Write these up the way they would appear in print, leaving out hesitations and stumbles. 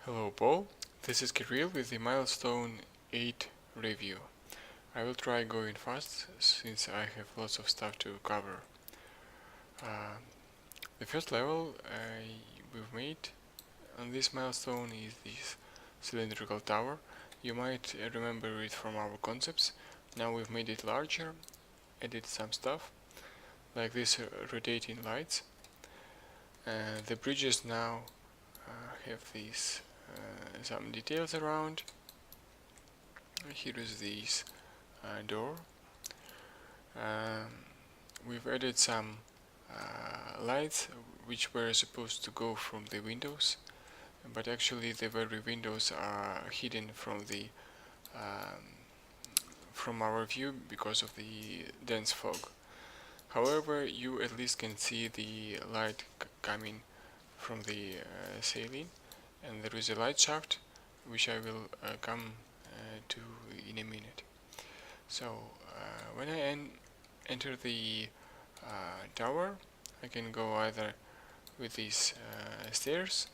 Hello Paul, this is Kirill with the Milestone 8 review. I will try going fast since I have lots of stuff to cover. Uh, the first level we've made on this milestone is this cylindrical tower. You might remember it from our concepts. Now we've made it larger, added some stuff like this rotating lights. The bridges now have these some details around. Here is this door. We've added some lights which were supposed to go from the windows, but actually the very windows are hidden from our view because of the dense fog. However, you at least can see the light coming from the ceiling, and there is a light shaft which I will come to in a minute. So when I enter the tower, I can go either with these stairs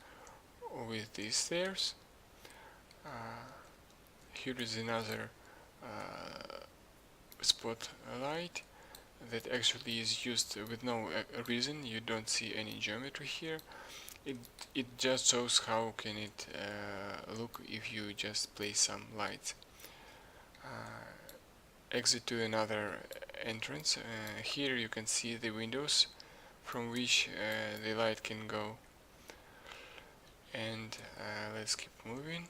or with these stairs. Here is another spotlight that actually is used with no reason. You don't see any geometry here. It just shows how can it look if you just place some lights. Exit to another entrance. Here you can see the windows from which the light can go. And let's keep moving.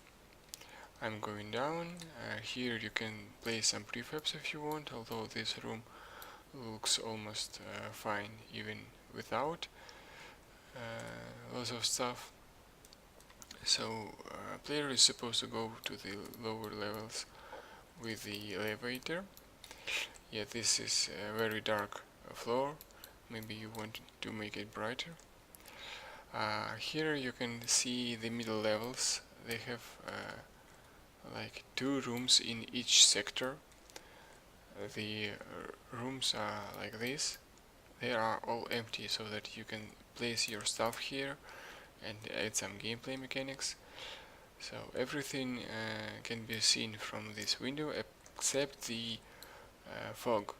I'm going down. Here you can place some prefabs if you want, although this room looks almost fine even without lots of stuff. So player is supposed to go to the lower levels with the elevator. Yeah, this is a very dark floor. Maybe you want to make it brighter. Here you can see the middle levels. They have like 2 rooms in each sector. The rooms are like this. They are all empty so that you can place your stuff here and add some gameplay mechanics. So everything can be seen from this window except the fog.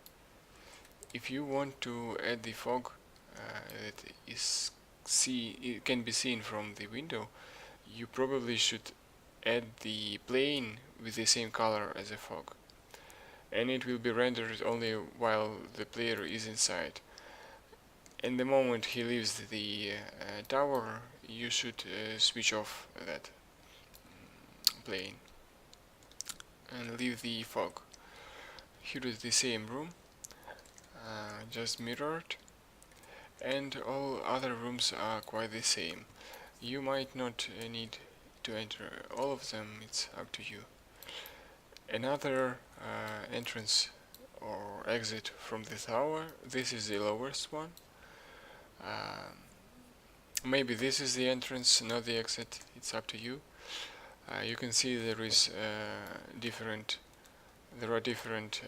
If you want to add the fog that it can be seen from the window, you probably should add the plane with the same color as the fog, and it will be rendered only while the player is inside. And the moment he leaves the tower, you should switch off that plane and leave the fog. Here is the same room, just mirrored, and all other rooms are quite the same. You might not need to enter all of them, it's up to you. Another entrance or exit from the tower, this is the lowest one. Maybe this is the entrance, not the exit, it's up to you. You can see there are different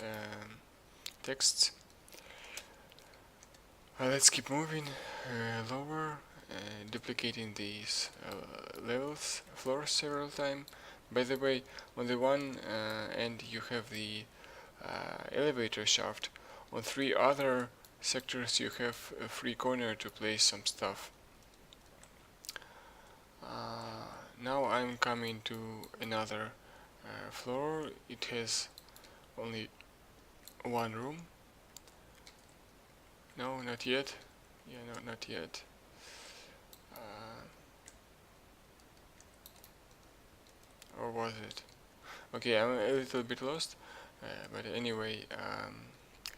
texts. Let's keep moving lower, duplicating these floors several times. By the way, on the one end you have the elevator shaft. On 3 other sectors you have a free corner to place some stuff. Now I'm coming to another floor. It has only 1 room. No, not yet. Yeah, no, not yet. Or was it? Okay, I'm a little bit lost. But anyway,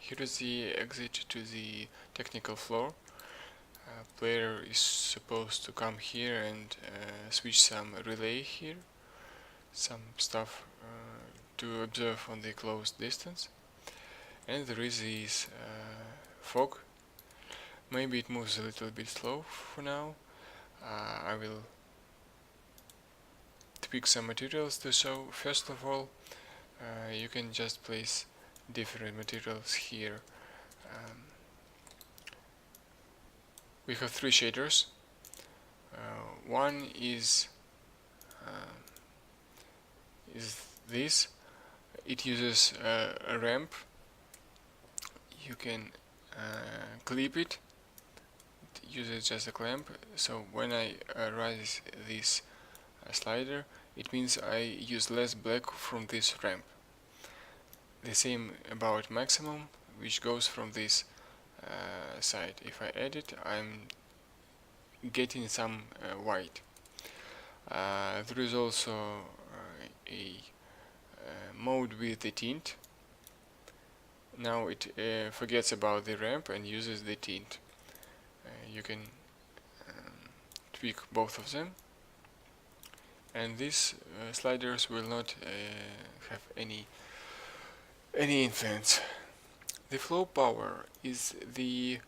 here is the exit to the technical floor. Player is supposed to come here and switch some relay here, some stuff to observe on the close distance. And there is this fog. Maybe it moves a little bit slow for now. I will tweak some materials to show. First of all, you can just place different materials here. We have 3 shaders. One is is this. It uses a ramp. You can clip it. It uses just a clamp. So when I raise this slider, it means I use less black from this ramp. The same about maximum, which goes from this side. If I edit, I'm getting some white. There is also a mode with the tint. Now it forgets about the ramp and uses the tint. You can tweak both of them, and these sliders will not have any influence. The flow power is the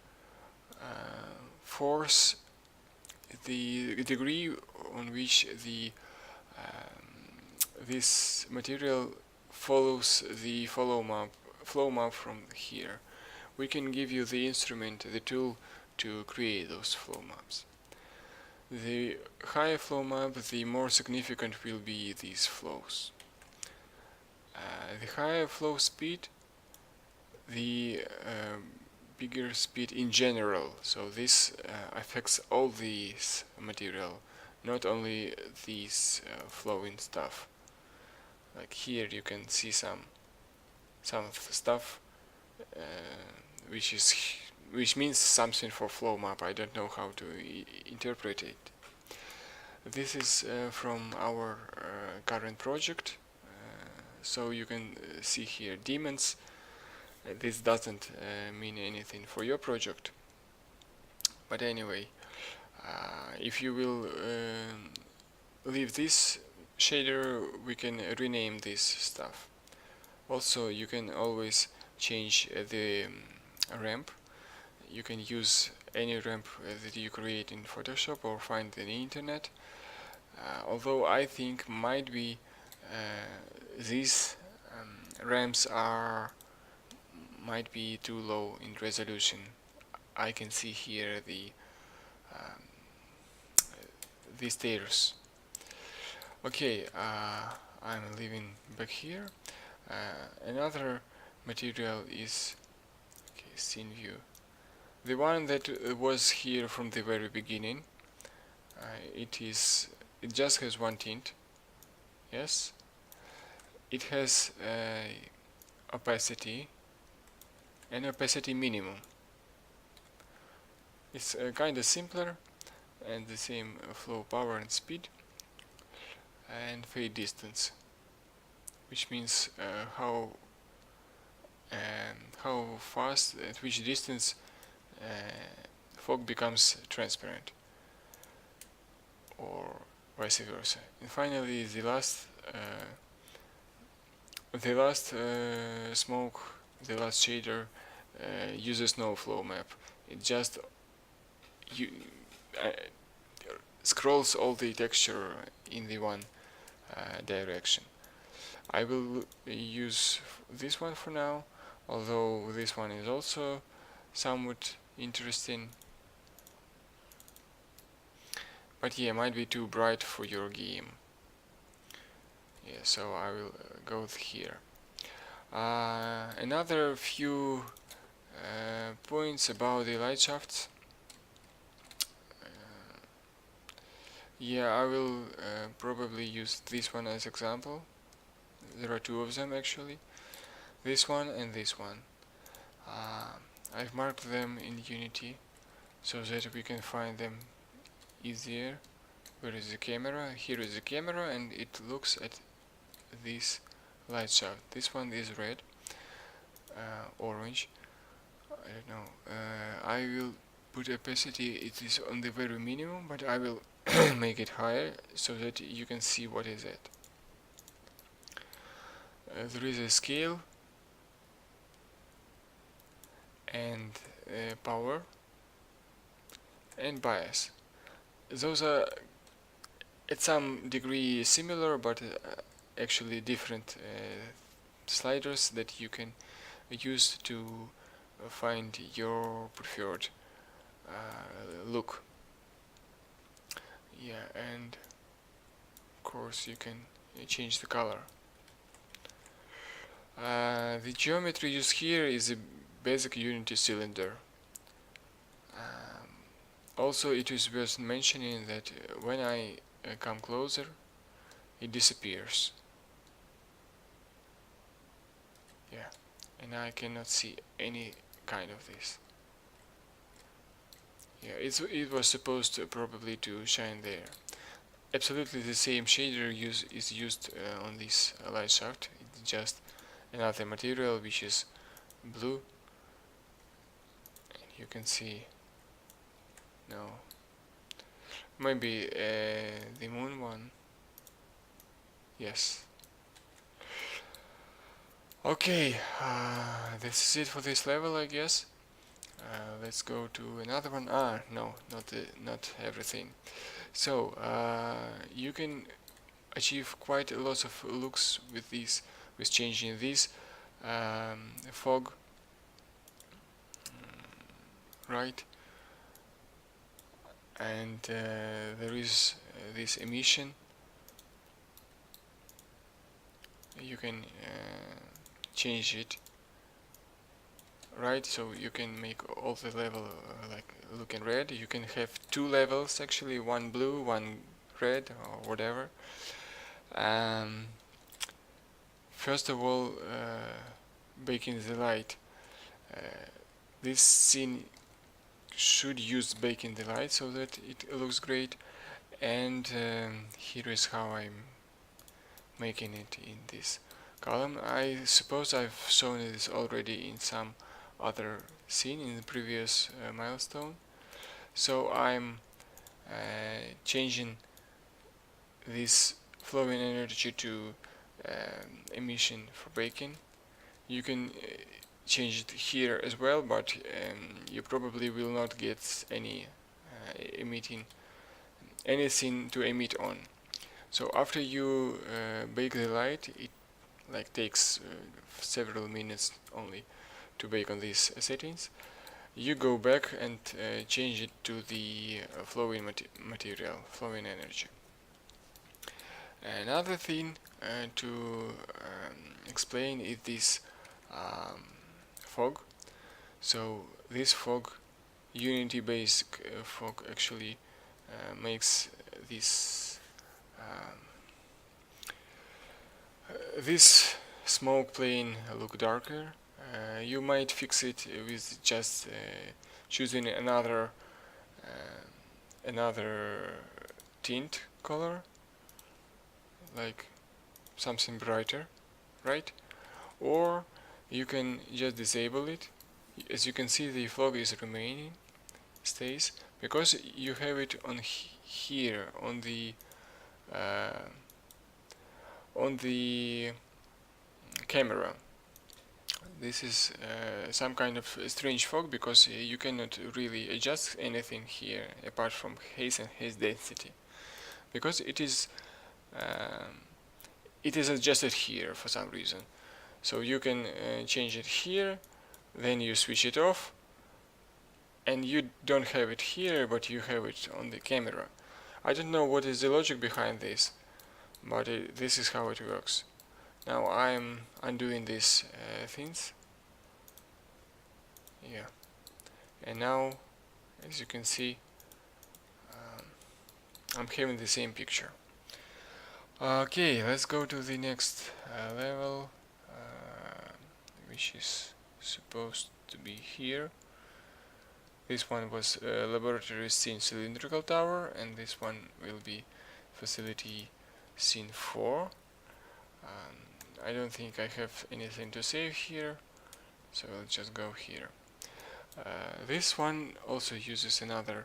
force, the degree on which the this material follows the flow map from here. We can give you the instrument, the tool, to create those flow maps. The higher flow map, the more significant will be these flows. The higher flow speed, the bigger speed in general. So this affects all these material, not only these flowing stuff. Like here you can see some stuff which means something for flow map. I don't know how to interpret it. This is from our current project. So you can see here demons. This doesn't mean anything for your project, but anyway, if you will leave this shader, we can rename this stuff. Also, you can always change the ramp. You can use any ramp that you create in Photoshop or find in the internet. Although I think might be these ramps might be too low in resolution. I can see here the stairs. Okay, I'm leaving back here. Another material is scene view. The one that was here from the very beginning. It just has one tint. Yes. It has opacity and opacity minimum. It's kind of simpler and the same flow power and speed, and fade distance, which means how fast, at which distance fog becomes transparent, or vice versa. And finally, the last smoke, the last shader uses no flow map. It just scrolls all the texture in the one direction. I will use this one for now, although this one is also somewhat interesting. But yeah, might be too bright for your game. Yeah, so I will go here. Another few points about the light shafts. Yeah, I will probably use this one as example. There are two of them actually. This one and this one. I've marked them in Unity so that we can find them easier. Where is the camera? Here is the camera, and it looks at this light shaft. This one is red, orange. I don't know. I will put opacity. It is on the very minimum, but I will make it higher so that you can see what is it. There is a scale and power and bias. Those are at some degree similar, but actually different sliders that you can use to find your preferred look. Yeah, and of course you can change the color. The geometry used here is a basic Unity cylinder. Also, it is worth mentioning that when I come closer, it disappears. Yeah, and I cannot see any kind of this. Yeah, it was supposed to probably to shine there. Absolutely the same shader is used on this light shaft. It's just another material which is blue. And you can see, no, maybe the moon one. Yes. Okay, this is it for this level, I guess. Let's go to another one. No, not everything. So you can achieve quite a lot of looks with this, with changing this fog, right? And there is this emission. You can change it, right? So you can make all the level like looking red. You can have two levels actually, one blue, one red, or whatever. First of all, baking the light. This scene should use baking the light so that it looks great. And here is how I'm making it in this column. I suppose I've shown this already in some other scene in the previous milestone. So I'm changing this flowing energy to emission for baking. You can change it here as well, but you probably will not get any emitting anything to emit on. So after you bake the light, it like takes several minutes only to bake on these settings. You go back and change it to the flowing material, flowing energy. Another thing to explain is this fog. So this fog, Unity based fog, actually makes this this smoke plane look darker. You might fix it with just choosing another tint color, like something brighter, right? Or you can just disable it. As you can see, the fog is remaining, stays, because you have it on here on the camera. This is some kind of strange fog because you cannot really adjust anything here apart from haze and haze density, because it is adjusted here for some reason. So you can change it here, then you switch it off, and you don't have it here, but you have it on the camera. I don't know what is the logic behind this, but this is how it works. Now I'm undoing these things. Yeah, and now, as you can see, I'm having the same picture. Okay, let's go to the next level, which is supposed to be here. This one was laboratory scene cylindrical tower, and this one will be facility scene 4. I don't think I have anything to save here, so I'll just go here. This one also uses another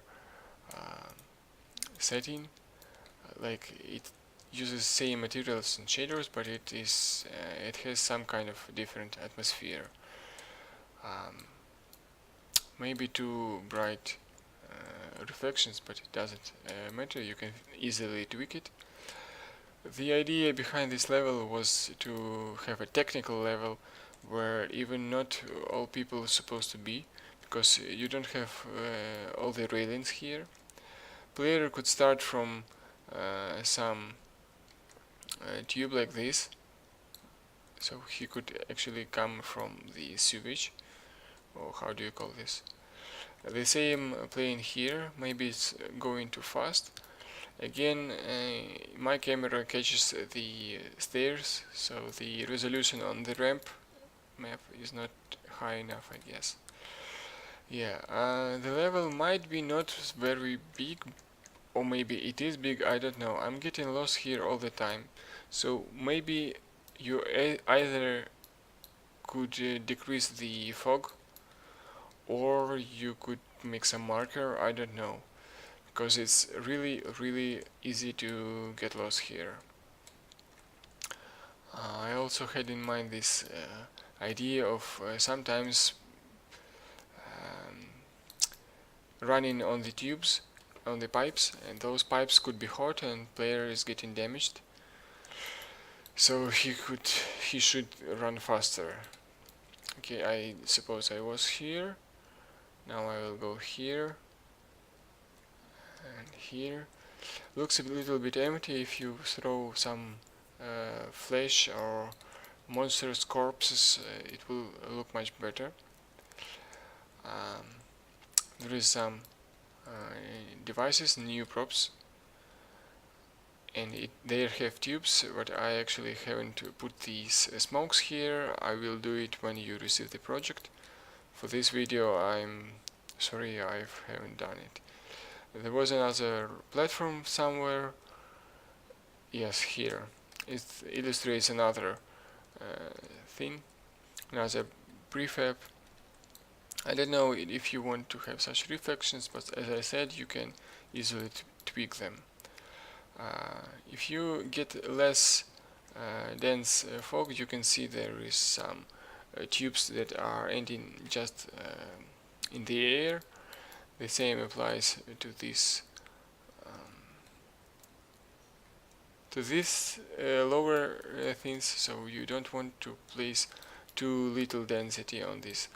setting, like it uses same materials and shaders, but it has some kind of different atmosphere. Maybe too bright reflections, but it doesn't matter. You can easily tweak it. The idea behind this level was to have a technical level where even not all people are supposed to be, because you don't have all the railings here. Player could start from some tube like this, so he could actually come from the sewage, or how do you call this? The same plane here, maybe it's going too fast. Again, my camera catches the stairs, so the resolution on the ramp map is not high enough, I guess. Yeah, the level might be not very big, or maybe it is big, I don't know. I'm getting lost here all the time. So maybe you either could decrease the fog, or you could make some marker, I don't know. Because it's really easy to get lost here. I also had in mind this idea of sometimes running on the tubes, on the pipes, and those pipes could be hot and player is getting damaged. So he should run faster. Okay, I suppose I was here. Now I will go here and here. Looks a little bit empty. If you throw some flesh or monsters corpses, it will look much better. There is some devices, new props, and they have tubes, but I actually haven't put these smokes here. I will do it when you receive the project. For this video I'm sorry I haven't done it. There was another platform somewhere. Yes, here. It illustrates another thing, another prefab. I don't know if you want to have such reflections, but as I said, you can easily tweak them. If you get less dense fog, you can see there is some tubes that are ending just in the air. The same applies to this lower things, so you don't want to place too little density on this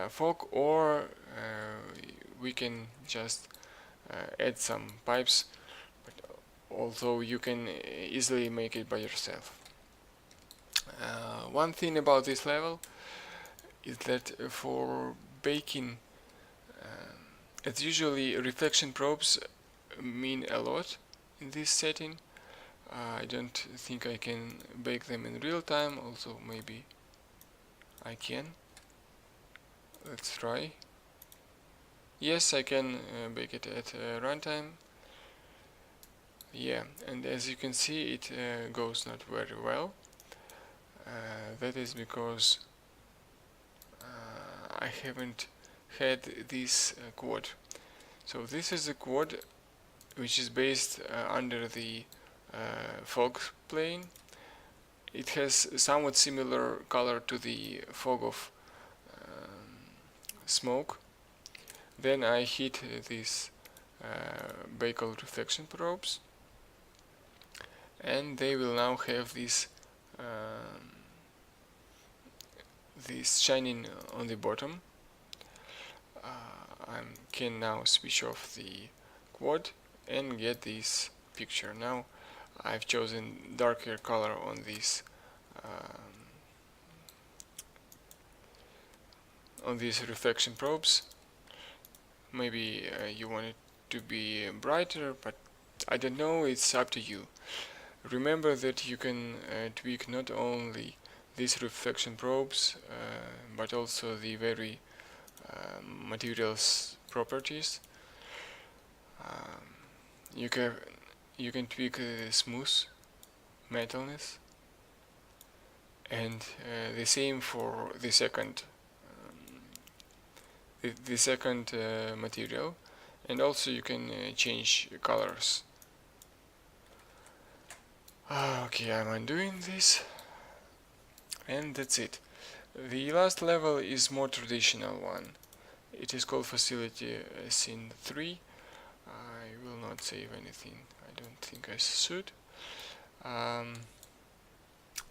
fog, or we can just add some pipes, but although you can easily make it by yourself. One thing about this level is that for baking, as usually reflection probes mean a lot in this setting. I don't think I can bake them in real time, although maybe I can. Let's try. Yes, I can bake it at runtime. Yeah, and as you can see, it goes not very well. That is because I haven't had this quad. So this is a quad which is based under the fog plane. It has somewhat similar color to the fog of smoke. Then I hit these Bakel reflection probes, and they will now have this shining on the bottom. I can now switch off the quad and get this picture. Now I've chosen darker color on these reflection probes. Maybe you want it to be brighter, but I don't know, it's up to you. Remember that you can tweak not only these reflection probes, but also the very materials properties. You can tweak the smooth metalness, and the same for the second material, and also you can change colors. Okay, I'm undoing this, and that's it. The last level is more traditional one. It is called Facility Scene 3. I will not save anything. I don't think I should.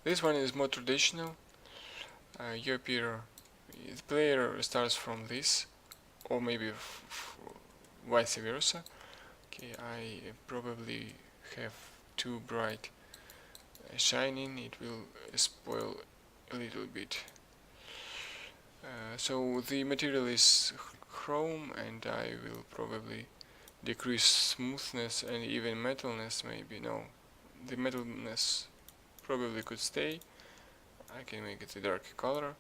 This one is more traditional. You appear, the player starts from this, or maybe vice versa. Okay, I probably have too bright shining, it will spoil a little bit. So the material is chrome, and I will probably decrease smoothness and even metalness. Maybe no, the metalness probably could stay. I can make it a dark color,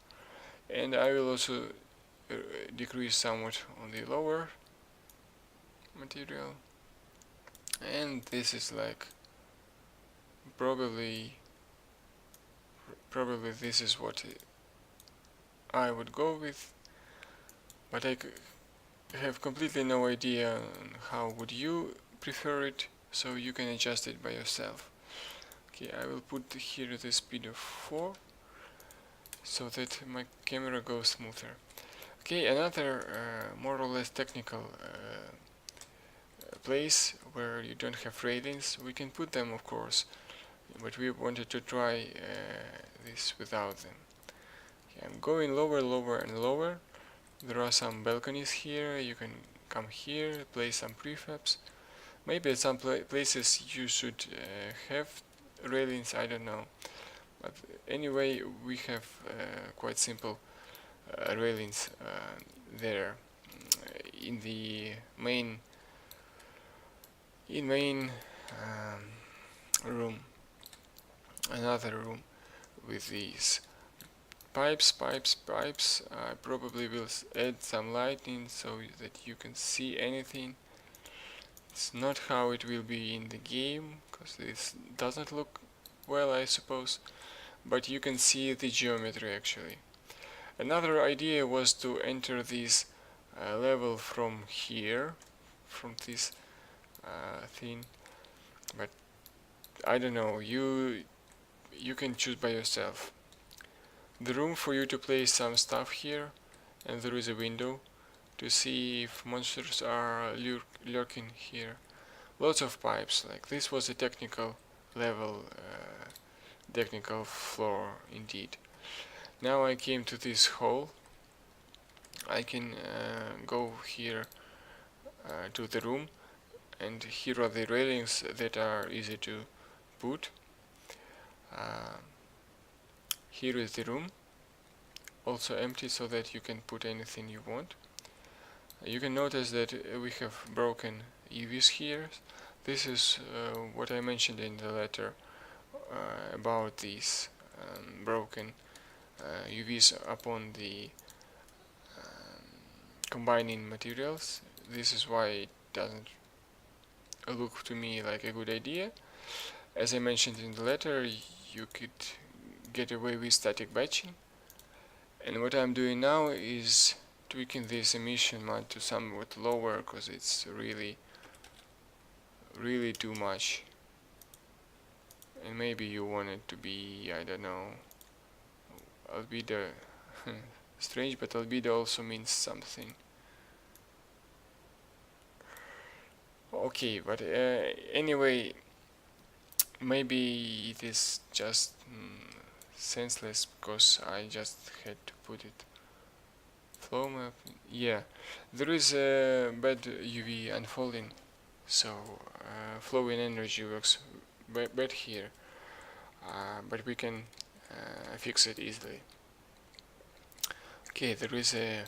and I will also decrease somewhat on the lower material. And this is like probably this is what I would go with, but I have completely no idea how would you prefer it, so you can adjust it by yourself. Okay, I will put here the speed of 4 so that my camera goes smoother. Okay, another more or less technical place where you don't have railings. We can put them, of course, but we wanted to try this without them. Okay, I'm going lower, lower and lower. There are some balconies here. You can come here, place some prefabs. Maybe at some places you should have railings, I don't know. But anyway, we have quite simple railings there in the main room. Another room with these pipes. I probably will add some lighting so that you can see anything. It's not how it will be in the game, because this doesn't look well, I suppose, but you can see the geometry actually. Another idea was to enter this level from here, from this thing, but I don't know, you can choose by yourself. The room for you to place some stuff here, and there is a window to see if monsters are lurking here. Lots of pipes, like this was a technical level, technical floor indeed. Now I came to this hole. I can go here to the room, and here are the railings that are easy to put. Here is the room, also empty so that you can put anything you want. You can notice that we have broken UVs here. This is what I mentioned in the letter about these broken UVs upon the combining materials. This is why it doesn't look to me like a good idea. As I mentioned in the letter, you could get away with static batching, and what I'm doing now is tweaking this emission mode to somewhat lower, because it's really too much, and maybe you want it to be, I don't know, albedo. Strange, but albedo also means something. Okay, but anyway, maybe it is just senseless because I just had to put it. Flow map, yeah, there is a bad UV unfolding, so flowing energy works bad here, but we can fix it easily. Okay, there is a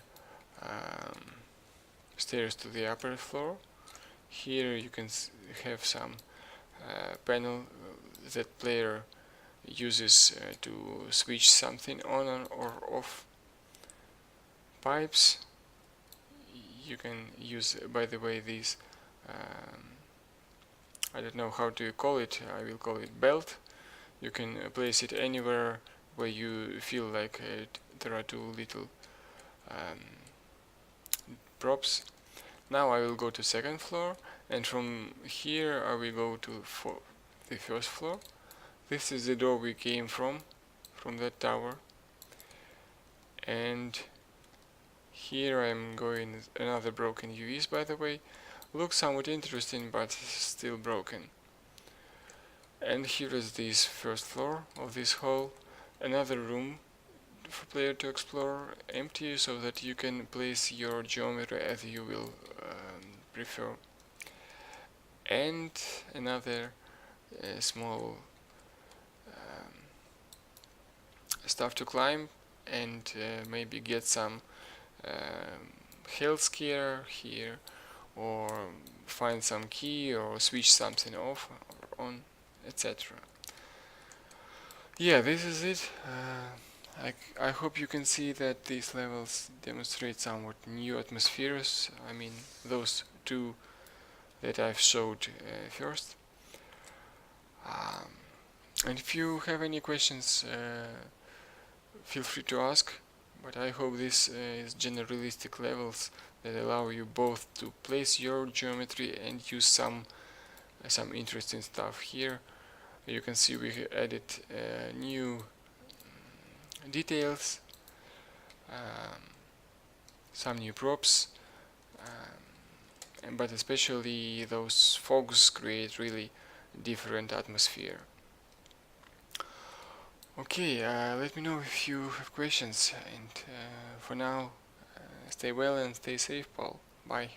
stairs to the upper floor. Here you can have some panel that player uses to switch something on or off. Pipes, you can use, by the way, these I don't know how to call it, I will call it belt. You can place it anywhere where you feel like there are too little props. Now I will go to second floor, and from here I will go to the first floor. This is the door we came from that tower, and here I am going another broken UVs, by the way. Looks somewhat interesting, but still broken. And here is this first floor of this hall, another room for player to explore, empty, so that you can place your geometry as you will prefer. And another small stuff to climb and maybe get some health scare here, or find some key, or switch something off or on, etc. Yeah, this is it. I hope you can see that these levels demonstrate somewhat new atmospheres. I mean, those two that I've showed first. Um, and if you have any questions, feel free to ask. But I hope this is generalistic levels that allow you both to place your geometry and use some interesting stuff here. You can see we added new details, um, some new props, but especially those fogs create really different atmosphere. Okay, let me know if you have questions, and for now, stay well and stay safe, Paul. Bye.